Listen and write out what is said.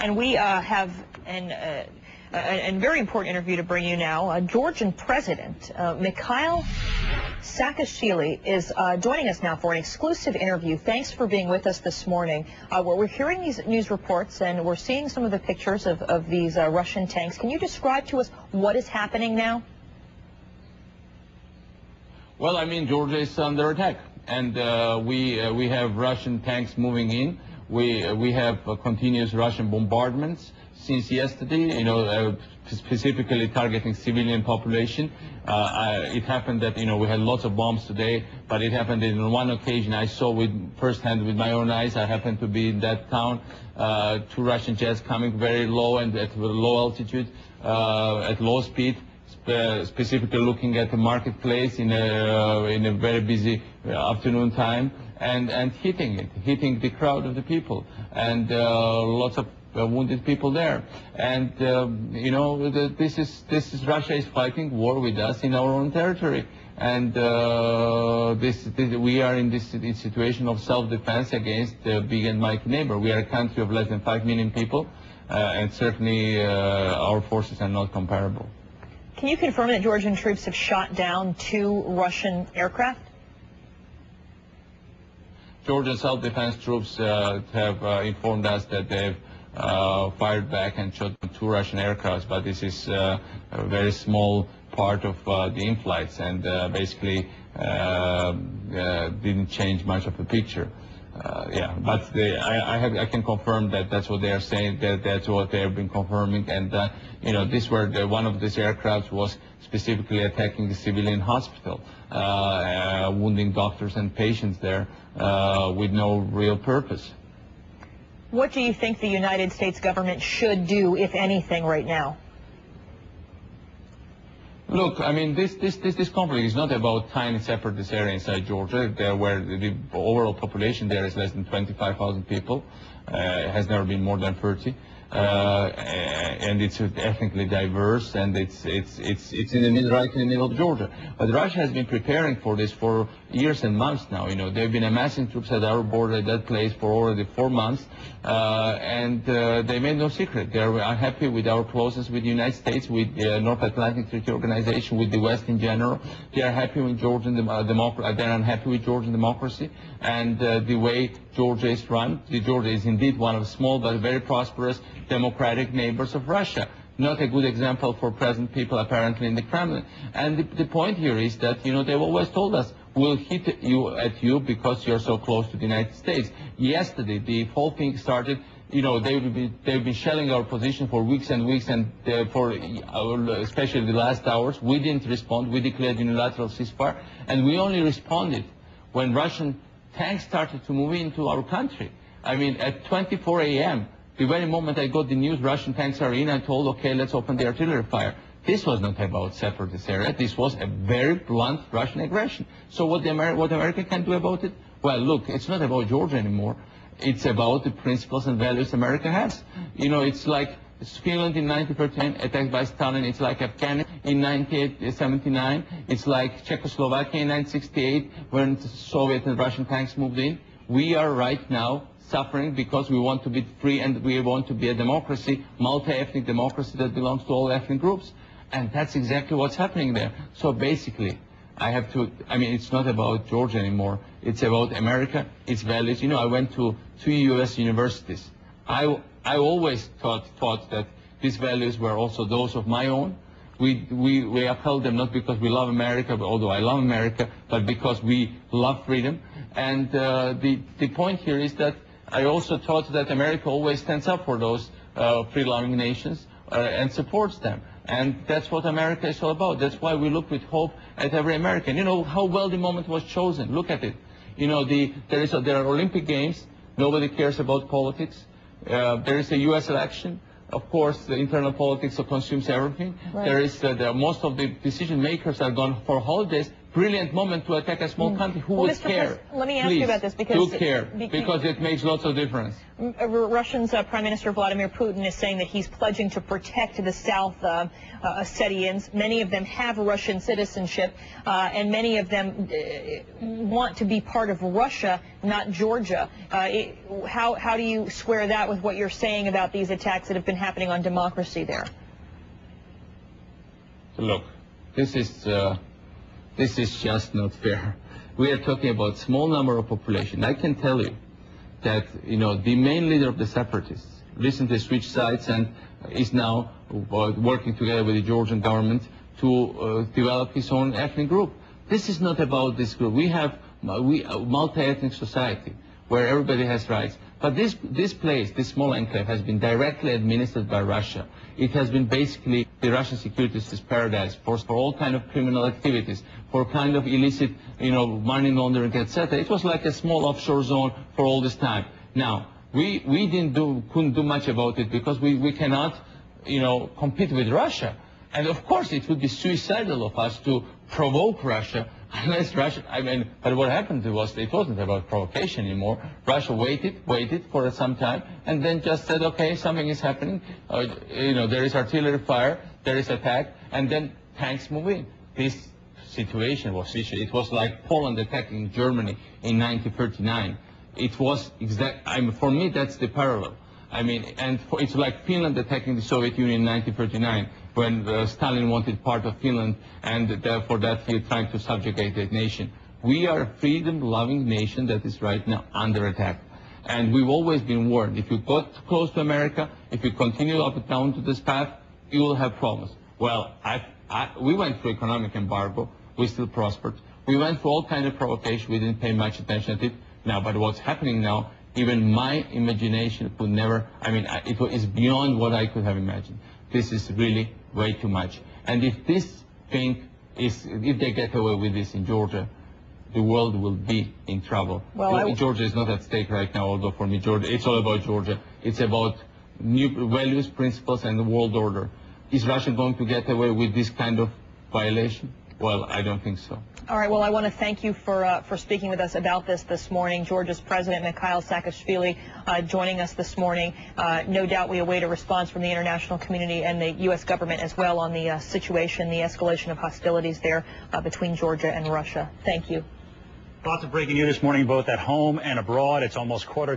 And we have a very important interview to bring you now. Georgian President Mikhail Saakashvili is joining us now for an exclusive interview. Thanks for being with us this morning. We're hearing these news reports and we're seeing some of the pictures of these Russian tanks. Can you describe to us what is happening now? Well, I mean, Georgia is under attack, and we have Russian tanks moving in. We have continuous Russian bombardments since yesterday, specifically targeting civilian population. It happened that, we had lots of bombs today, but it happened that on one occasion I saw firsthand with my own eyes. I happened to be in that town, 2 Russian jets coming very low and at low altitude, at low speed, specifically looking at the marketplace in a very busy afternoon time, and hitting the crowd of the people, and lots of wounded people there. And this is Russia is fighting war with us in our own territory, and we are in this situation of self-defense against the big and mighty neighbor. We are a country of less than 5 million people, and certainly our forces are not comparable. Can you confirm that Georgian troops have shot down 2 Russian aircraft? Georgian self-defense troops have informed us that they've fired back and shot 2 Russian aircrafts, but this is a very small part of the in-flights, and basically didn't change much of the picture. But I can confirm that that's what they are saying. That's what they have been confirming, and one of these aircrafts was specifically attacking the civilian hospital, wounding doctors and patients there with no real purpose. What do you think the United States government should do, if anything, right now? Look, I mean, this conflict is not about tiny separatist area inside Georgia, where the overall population there is less than 25,000 people. It has never been more than 30, and it's ethnically diverse, and it's in the middle, right in the middle of Georgia. But Russia has been preparing for this for years and months now. They've been amassing troops at our border at that place for already 4 months, and they made no secret. They are unhappy with our closeness with the United States, with the North Atlantic Treaty Organization, with the West in general. They are happy with Georgian democracy. They are unhappy with Georgian democracy and the way Georgia is run. Georgia is indeed one of small but very prosperous democratic neighbors of Russia. Not a good example for present people apparently in the Kremlin. And the point here is that, they've always told us, we'll hit at you because you're so close to the United States. Yesterday, the whole thing started, they've been shelling our position for weeks and weeks, and especially the last hours. We didn't respond. We declared unilateral ceasefire, and we only responded when Russian tanks started to move into our country. I mean, at 24 a.m., the very moment I got the news Russian tanks are in, I told, okay, let's open the artillery fire. This was not about separatist area. This was a very blunt Russian aggression. So what America can do about it? Well, look, it's not about Georgia anymore. It's about the principles and values America has. It's like Finland in 1939, attacked by Stalin. It's like Afghanistan in 1979. It's like Czechoslovakia in 1968, when Soviet and Russian tanks moved in. We are right now suffering because we want to be free, and we want to be a democracy, multi-ethnic democracy that belongs to all ethnic groups. And that's exactly what's happening there. So basically, it's not about Georgia anymore. It's about America, its values. I went to 2 U.S. universities. I always thought that these values were also those of my own. We upheld them not because we love America, although I love America, but because we love freedom. And the point here is that I also thought that America always stands up for those free-loving nations and supports them. And that's what America is all about. That's why we look with hope at every American. How well the moment was chosen. Look at it. There are Olympic Games. Nobody cares about politics. There is a U.S. election. Of course, the internal politics consumes everything. Right. Most of the decision makers are gone for holidays. brilliant moment to attack a small country. Who would care? Let me ask Please, you about this because do care, because it makes lots of difference. Russia's Prime Minister Vladimir Putin is saying that he's pledging to protect the South Ossetians. Many of them have Russian citizenship, and many of them want to be part of Russia, not Georgia. How do you square that with what you're saying about these attacks that have been happening on democracy there? Look, this is just not fair. We are talking about small number of population. I can tell you that, the main leader of the separatists recently switched sides and is now working together with the Georgian government to develop his own ethnic group. This is not about this group. We have multi-ethnic society where everybody has rights. But this place, this small enclave, has been directly administered by Russia. It has been basically the Russian security system's paradise for all kind of criminal activities, for kind of illicit, money laundering, etc. It was like a small offshore zone for all this time. Now, we couldn't do much about it because we cannot, compete with Russia. And of course, it would be suicidal of us to provoke Russia. Unless Russia, but what happened was it wasn't about provocation anymore. Russia waited for some time, and then just said, okay, something is happening. There is artillery fire, there is attack, and then tanks move in. This situation was issued. It was like Poland attacking Germany in 1939. It was for me, that's the parallel. It's like Finland attacking the Soviet Union in 1939 when Stalin wanted part of Finland, and for that he trying to subjugate that nation. We are a freedom-loving nation that is right now under attack. And we've always been warned, if you got close to America, if you continue up and down to this path, you will have problems. Well, we went through economic embargo, we still prospered. We went through all kinds of provocation, we didn't pay much attention to it. Now, but what's happening now, even my imagination could never, it is beyond what I could have imagined. This is really way too much. And if if they get away with this in Georgia, the world will be in trouble. Well, Georgia is not at stake right now, although for me, Georgia, it's all about Georgia. It's about new values, principles, and the world order. Is Russia going to get away with this kind of violation? Well, I don't think so. All right. Well, I want to thank you for speaking with us about this morning. Georgia's President Mikhail Saakashvili joining us this morning. No doubt we await a response from the international community and the U.S. government as well on the situation, the escalation of hostilities there between Georgia and Russia. Thank you. Lots of breaking news this morning, both at home and abroad. It's almost quarter